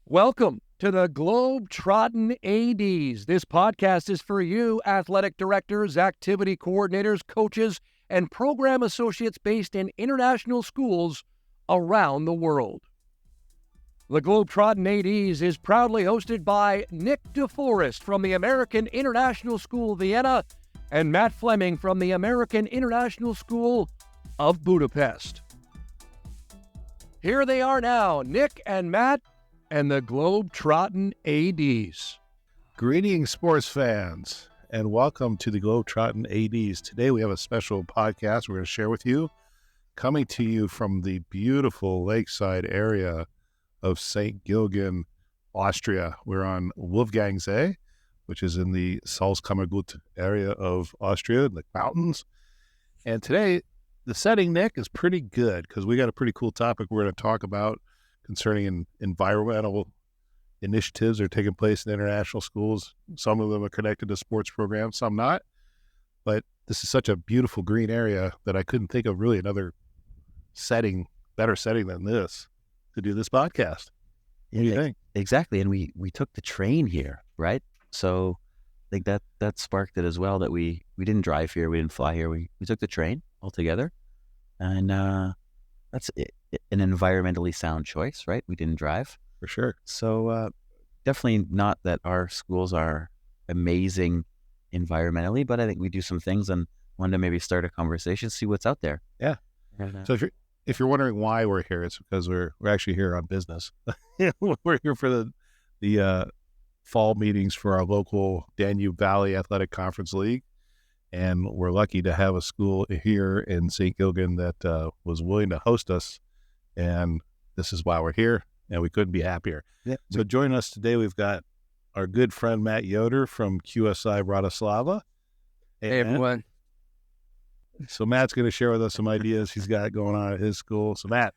Welcome to the Globetrottin ADs. This podcast is for you, athletic directors, activity coordinators, coaches, and program associates based in international schools around the world. The Globetrottin ADs is proudly hosted by Nick DeForest from the American International School, Vienna, and Matt Fleming from the American International School of Budapest. Here they are now, Nick and Matt, and the Globetrottin ADs. Greetings, sports fans, and welcome to the Globetrottin ADs. Today we have a special podcast we're going to share with you, coming to you from the beautiful lakeside area of St. Gilgen, Austria. We're on Wolfgangsee, which is in the Salzkammergut area of Austria, the mountains. And today, the setting, Nick, is pretty good because we got a pretty cool topic we're going to talk about concerning environmental initiatives that are taking place in international schools. Some of them are connected to sports programs, some not. But this is such a beautiful green area that I couldn't think of really another setting, better setting than this to do this podcast. What do you think? Exactly. And we took the train here, right? So I think that sparked it as well, that we didn't drive here, we didn't fly here. We took the train altogether. And that's an environmentally sound choice, right? We didn't drive. For sure. So definitely not that our schools are amazing environmentally, but I think we do some things and wanted to maybe start a conversation, see what's out there. Yeah. And, So if you're wondering why we're here, it's because we're actually here on business. We're here for the fall meetings for our local Danube Valley Athletic Conference League. And we're lucky to have a school here in St. Gilgen that was willing to host us. And this is why we're here, and we couldn't be happier. Yeah. So joining us today, we've got our good friend Matt Yoder from QSI Bratislava. Hey, everyone. So Matt's going to share with us some ideas he's got going on at his school. So Matt,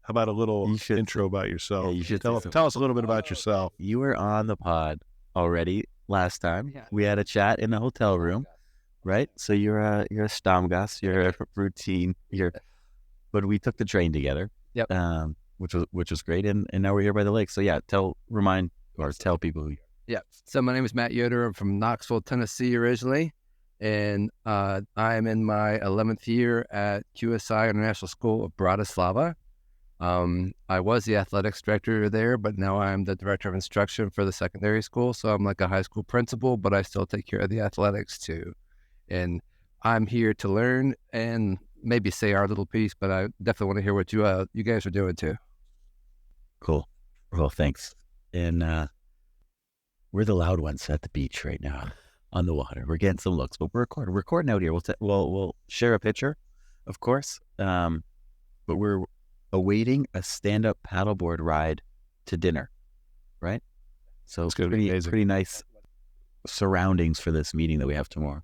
how about a little intro about yourself? Yeah, you should tell us a little bit about yourself. You were on the pod already last time. Yeah. We had a chat in the hotel room, right? So you're a Stammgast, you're a routine, but we took the train together. Yep. Which was great, and now we're here by the lake. So yeah, tell people who you are. Yeah. So my name is Matt Yoder. I'm from Knoxville, Tennessee originally, and I'm in my 11th year at QSI International School of Bratislava. I was the athletics director there, but now I'm the director of instruction for the secondary school. So I'm like a high school principal, but I still take care of the athletics too. And I'm here to learn and maybe say our little piece, but I definitely want to hear what you guys are doing too. Cool. Well, thanks. And we're the loud ones at the beach right now on the water. We're getting some looks, but we're recording out here. We'll share a picture, of course. But we're awaiting a stand-up paddleboard ride to dinner, right? So It's gonna be amazing. Pretty nice surroundings for this meeting that we have tomorrow.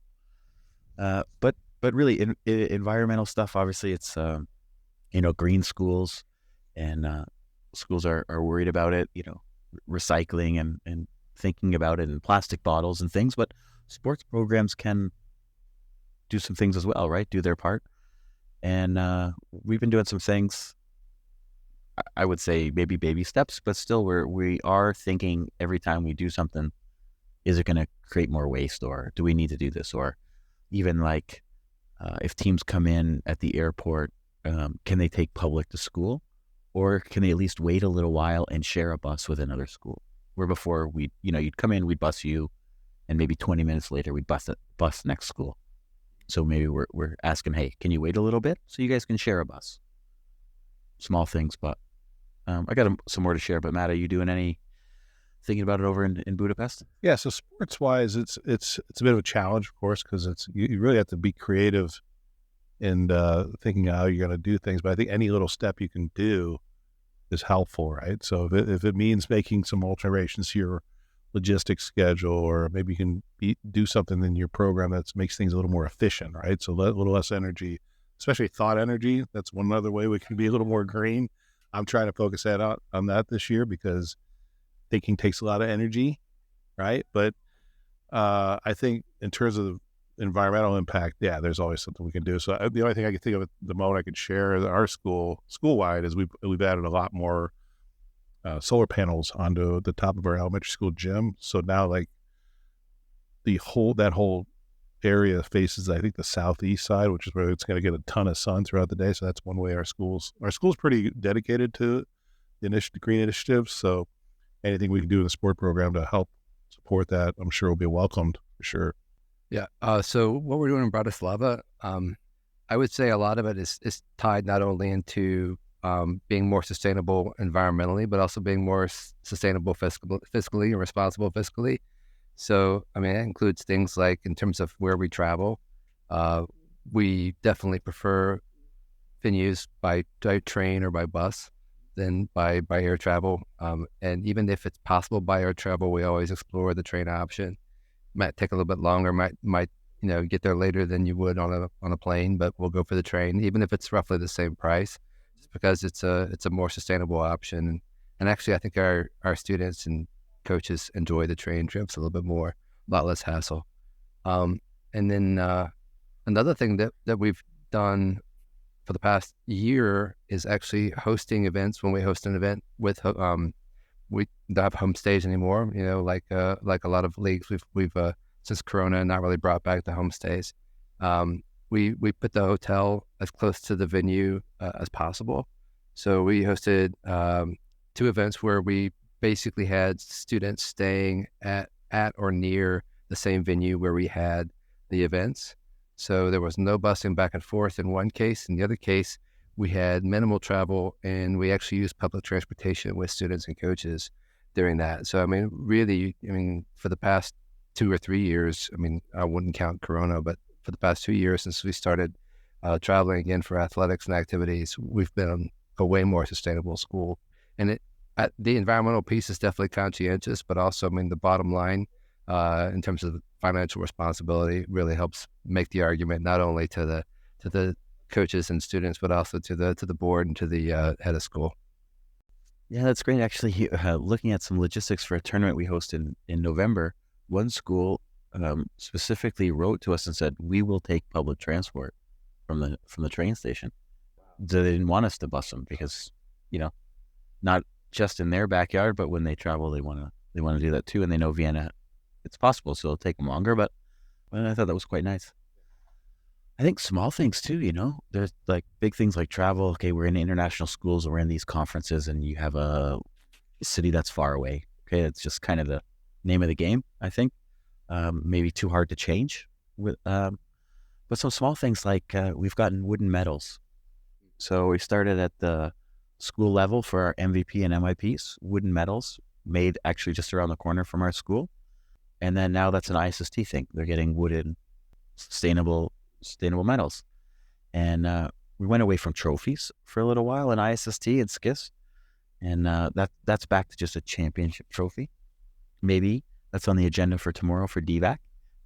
But really, environmental stuff. Obviously, it's green schools, and schools are worried about it. Recycling and thinking about it, and plastic bottles and things. But sports programs can do some things as well, right? Do their part, and we've been doing some things. I would say maybe baby steps, but still, we are thinking every time we do something, is it going to create more waste, or do we need to do this, or even like. If teams come in at the airport, can they take public to school, or can they at least wait a little while and share a bus with another school? Where before you'd come in, we'd bus you, and maybe 20 minutes later we'd bus next school. So maybe we're asking, hey, can you wait a little bit so you guys can share a bus? Small things, but I got some more to share. But Matt, are you doing any thinking about it over in Budapest? Yeah, so sports-wise, it's a bit of a challenge, of course, because you really have to be creative in thinking how you're going to do things. But I think any little step you can do is helpful, right? So if it means making some alterations to your logistics schedule, or maybe you can do something in your program that makes things a little more efficient, right? So a little less energy, especially thought energy. That's one other way we can be a little more green. I'm trying to focus on that this year because thinking takes a lot of energy, right? But I think in terms of environmental impact, yeah, there's always something we can do. So the only thing I can think of at the moment I could share at our school-wide is we've added a lot more solar panels onto the top of our elementary school gym. So now like that whole area faces, I think, the southeast side, which is where it's going to get a ton of sun throughout the day. So that's one way our school's pretty dedicated to the green initiatives. So anything we can do in the sport program to help support that, I'm sure will be welcomed for sure. Yeah. So what we're doing in Bratislava, I would say a lot of it is tied not only into being more sustainable environmentally, but also being more sustainable fiscally and responsible fiscally. So, I mean, that includes things like in terms of where we travel, we definitely prefer venues by train or by bus than by air travel. And even if it's possible by air travel, we always explore the train option. Might take a little bit longer, might get there later than you would on a plane, but we'll go for the train, even if it's roughly the same price, just because it's a more sustainable option. And actually, I think our students and coaches enjoy the train trips a little bit more, a lot less hassle. And then another thing that we've done for the past year is actually hosting events. When we host an event with we don't have home stays anymore, like a lot of leagues, we've since Corona not really brought back the home stays. We put the hotel as close to the venue as possible. So we hosted 2 events where we basically had students staying at or near the same venue where we had the events. So there was no busing back and forth in one case. In the other case, we had minimal travel, and we actually used public transportation with students and coaches during that. So, I mean, really, for the past 2 or 3 years, I wouldn't count Corona, but for the past 2 years since we started traveling again for athletics and activities, we've been a way more sustainable school. And the environmental piece is definitely conscientious, but also, the bottom line in terms of financial responsibility really helps make the argument not only to the coaches and students, but also to the board and to the head of school. Yeah, that's great. Actually, looking at some logistics for a tournament we host in November, one school specifically wrote to us and said, we will take public transport from the train station. They didn't want us to bus them because, not just in their backyard, but when they travel, they want to do that too. And they know Vienna, it's possible, so it'll take them longer. But I thought that was quite nice. I think small things too, there's like big things like travel. Okay, we're in international schools, we're in these conferences, and you have a city that's far away. Okay, it's just kind of the name of the game, I think. Maybe too hard to change. But some small things like we've gotten wooden medals. So we started at the school level for our MVP and MIPs, wooden medals made actually just around the corner from our school. And then now that's an ISST thing. They're getting wooden, sustainable medals. And we went away from trophies for a little while in ISST and SKIS. And that's back to just a championship trophy. Maybe that's on the agenda for tomorrow for DVAC.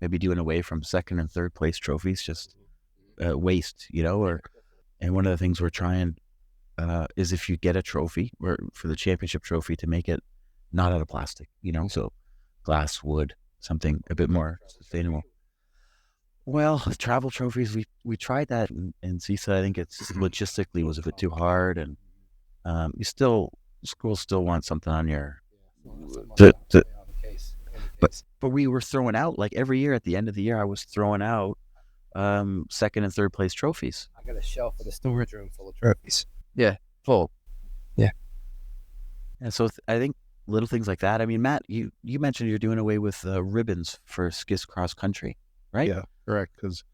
Maybe doing away from second and third place trophies, just waste, and one of the things we're trying is if you get a trophy or for the championship trophy to make it not out of plastic, so glass, wood, something a bit more sustainable. Well, travel trophies, we tried that in CISA. I think it's logistically was a bit too hard, and schools still want something on your but we were throwing out, like every year at the end of the year, I was throwing out second and third place trophies. I got a shelf in the storage room full of trophies. Yeah, full. Yeah. And so I think little things like that. Matt, you mentioned you're doing away with ribbons for SKIS cross country, right? Yeah, correct. Because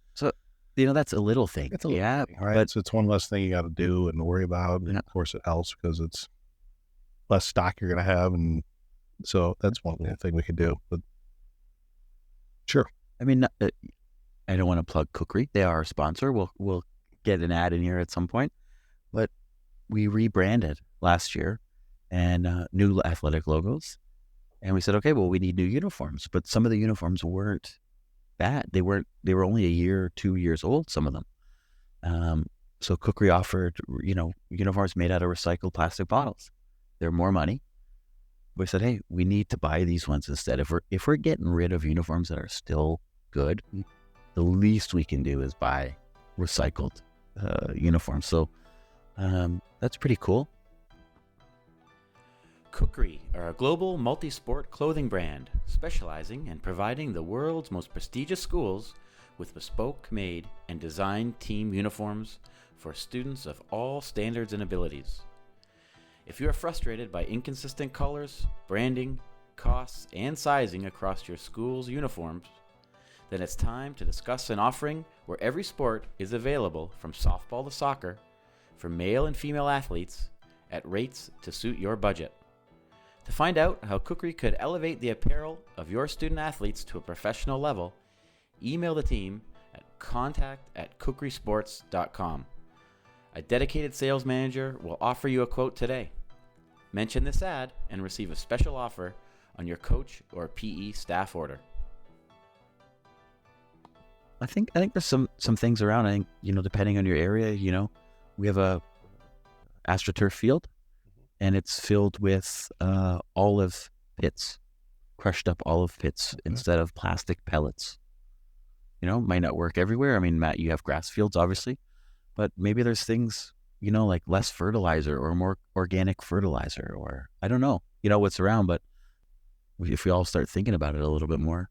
that's a little thing. It's a little thing, right? But so it's one less thing you got to do and worry about. And of course, it helps because it's less stock you're going to have, and so that's one little thing we could do. But sure. I don't want to plug Cookery. They are our sponsor. We'll get an ad in here at some point. But we rebranded last year and new athletic logos. And we said, okay, well, we need new uniforms. But some of the uniforms weren't bad. They were only a year, 2 years old, some of them. So Cookery offered, uniforms made out of recycled plastic bottles. They're more money. We said, hey, we need to buy these ones instead. If we're getting rid of uniforms that are still good, the least we can do is buy recycled uniforms. So that's pretty cool. Kukri are a global multi-sport clothing brand specializing in providing the world's most prestigious schools with bespoke made and designed team uniforms for students of all standards and abilities. If you are frustrated by inconsistent colors, branding, costs, and sizing across your school's uniforms, then it's time to discuss an offering where every sport is available from softball to soccer for male and female athletes at rates to suit your budget. To find out how Kukri could elevate the apparel of your student athletes to a professional level, email the team at contact@kukrisports.com. A dedicated sales manager will offer you a quote today. Mention this ad and receive a special offer on your coach or PE staff order. I think there's some things around. I think, depending on your area, we have a AstroTurf field, and it's filled with olive pits, crushed up olive pits instead of plastic pellets. Might not work everywhere. I mean, Matt, you have grass fields, obviously, but maybe there's things, like less fertilizer or more organic fertilizer, or I don't know, what's around, but if we all start thinking about it a little bit more.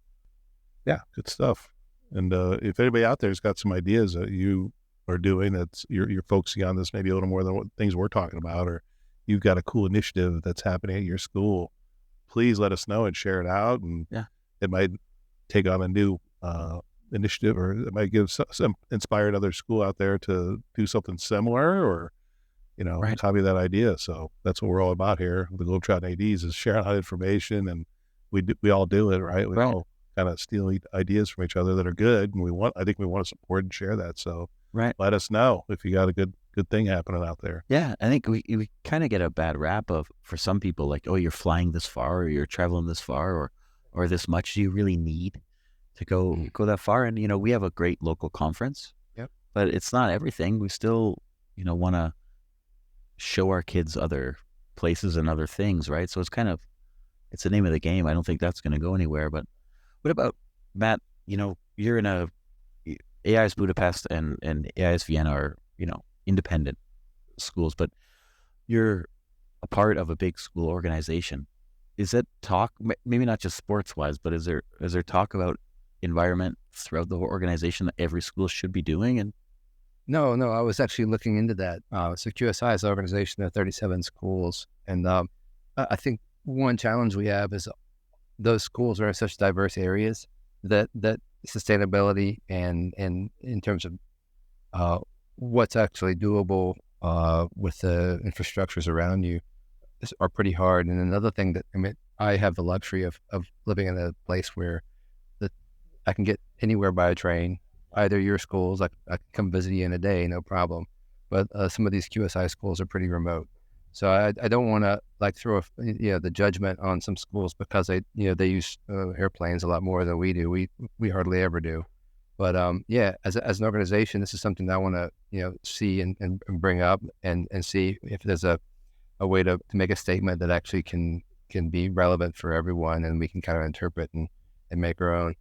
Yeah, good stuff. And if anybody out there's got some ideas that you are doing that's you're focusing on this maybe a little more than what things we're talking about, or you've got a cool initiative that's happening at your school, please let us know and share it out. And it might take on a new initiative, or it might give some inspire another school out there to do something similar, or copy that idea. So that's what we're all about here. The Globetrottin ADs is sharing out information, and we all do it, right? We all kind of steal ideas from each other that are good, and I think we want to support and share that. So let us know if you got a good thing happening out there. Yeah, I think we kind of get a bad rap for some people, like, oh, you're flying this far, or you're traveling this far, or this much. Do you really need to go that far? And we have a great local conference. Yep. But it's not everything. We still want to show our kids other places and other things, right? So it's the name of the game. I don't think that's going to go anywhere. But what about, Matt? You're in AIS Budapest and AIS Vienna are independent schools, but you're a part of a big school organization. Is it talk, maybe not just sports wise, but is there talk about environment throughout the whole organization that every school should be doing? And No, I was actually looking into that. So QSI is an organization of 37 schools, and I think one challenge we have is those schools are in such diverse areas that sustainability and in terms of what's actually doable with the infrastructures around you are pretty hard. And another thing that I have the luxury of living in a place where I can get anywhere by a train. Either your schools, I can come visit you in a day, no problem. But some of these QSI schools are pretty remote. So I don't want to throw the judgment on some schools because they use airplanes a lot more than we do. We hardly ever do. But as an organization, this is something that I want to see and bring up and see if there's a way to make a statement that actually can be relevant for everyone, and we can kind of interpret and make our own.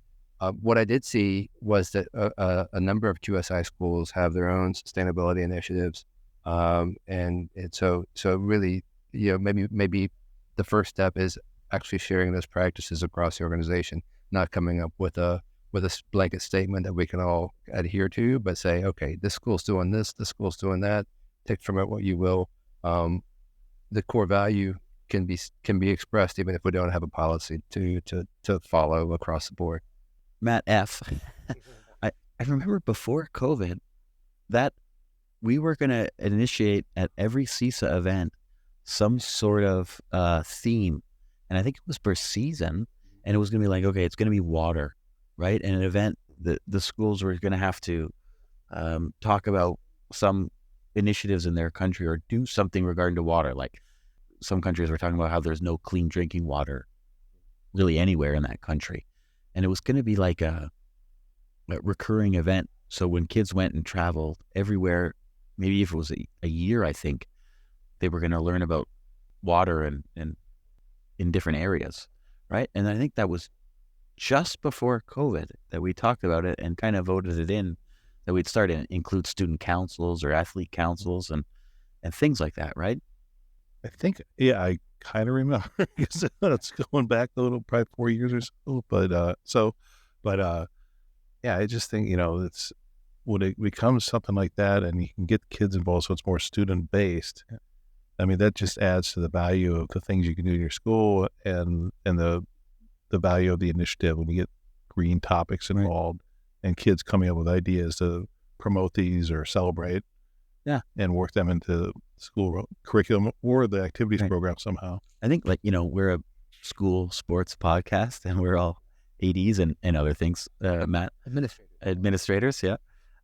What I did see was that a number of QSI schools have their own sustainability initiatives. And so really, maybe the first step is actually sharing those practices across the organization, not coming up with a blanket statement that we can all adhere to, but say, okay, this school's doing this school's doing that. Take from it what you will. The core value can be expressed even if we don't have a policy to follow across the board. Matt F., I remember before COVID that we were going to initiate at every CISA event some sort of theme. And I think it was per season. And it was going to be like, okay, it's going to be water, right? And an event, the schools were going to have to talk about some initiatives in their country or do something regarding to water. Like some countries were talking about how there's no clean drinking water really anywhere in that country. And it was going to be like a recurring event. So when kids went and traveled everywhere, maybe if it was a year, I think, they were going to learn about water and in different areas, right? And I think that was just before COVID that we talked about it and kind of voted it in, that we'd start to include student councils or athlete councils and things like that, right? I think, I kind of remember because it's going back a little, probably 4 years or so. But yeah, I just think, it's when it becomes something like that and you can get kids involved so it's more student based. I mean, that just adds to the value of the things you can do in your school and the value of the initiative when you get green topics involved and kids coming up with ideas to promote these or celebrate. Yeah. And work them into school curriculum or the activities program somehow. I think we're a school sports podcast and we're all ADs and other things, Matt. Administrators, yeah.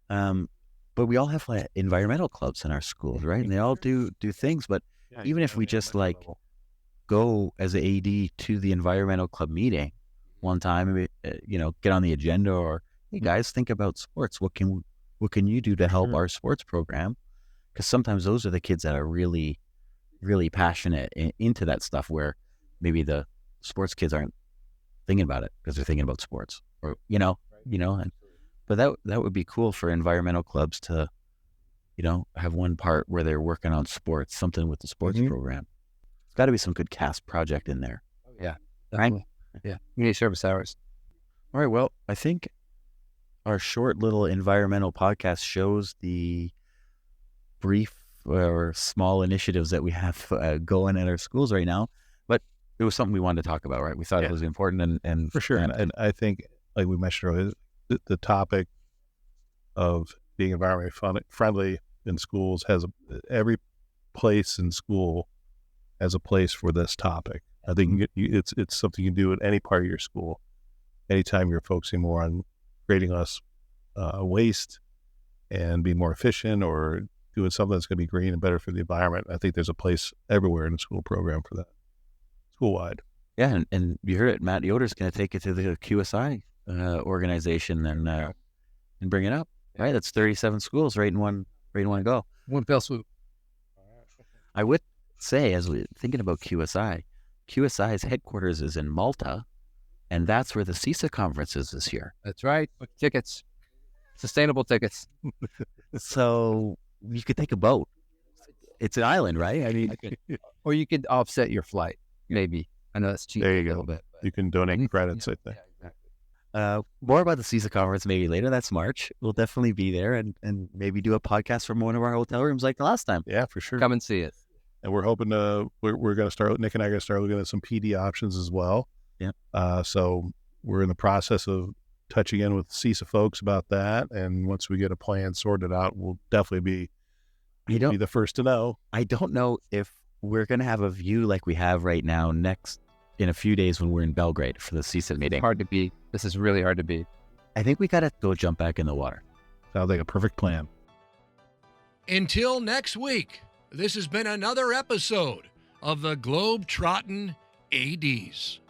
But we all have environmental clubs in our schools, right? And they all do things. But even if we just go as an AD to the environmental club meeting one time, get on the agenda or, hey guys, think about sports. What can you do to help our sports program? Because sometimes those are the kids that are really, really passionate into that stuff where maybe the sports kids aren't thinking about it because they're thinking about sports or, but that would be cool for environmental clubs to, have one part where they're working on sports, something with the sports program. There's got to be some good CAST project in there. Yeah, definitely. Right? Yeah, community service hours. All right, well, I think our short little environmental podcast shows the brief or small initiatives that we have going at our schools right now, but it was something we wanted to talk about, right? We thought it was important and for sure. And I think, like we mentioned earlier, the topic of being environmentally friendly in schools every place in school has a place for this topic. I think it's something you can do at any part of your school. Anytime you're focusing more on creating less waste and being more efficient or doing something that's going to be green and better for the environment, I think there's a place everywhere in the school program for that, school-wide. Yeah, and you heard it. Matt Yoder is going to take it to the QSI organization and bring it up. Right, that's 37 schools right in one go. One fell swoop. I would say, as we're thinking about QSI's headquarters is in Malta, and that's where the CISA conference is this year. That's right. Book tickets, sustainable tickets. So you could take a boat. It's an island, right? I mean, or you could offset your flight, maybe. I know that's cheap. There you go. A little bit. You can donate credits, I think. Yeah, exactly. More about the CISA conference maybe later. That's March. We'll definitely be there and maybe do a podcast from one of our hotel rooms like the last time. Yeah, for sure. Come and see it. And we're hoping we're going to start, Nick and I are going to start looking at some PD options as well. Yeah. So we're in the process of touching in with CISA folks about that. And once we get a plan sorted out, we'll definitely be the first to know. I don't know if we're going to have a view like we have right now in a few days when we're in Belgrade for the CISA meeting. Hard to beat. This is really hard to beat. I think we got to go jump back in the water. Sounds like a perfect plan. Until next week, this has been another episode of the Globetrottin ADs.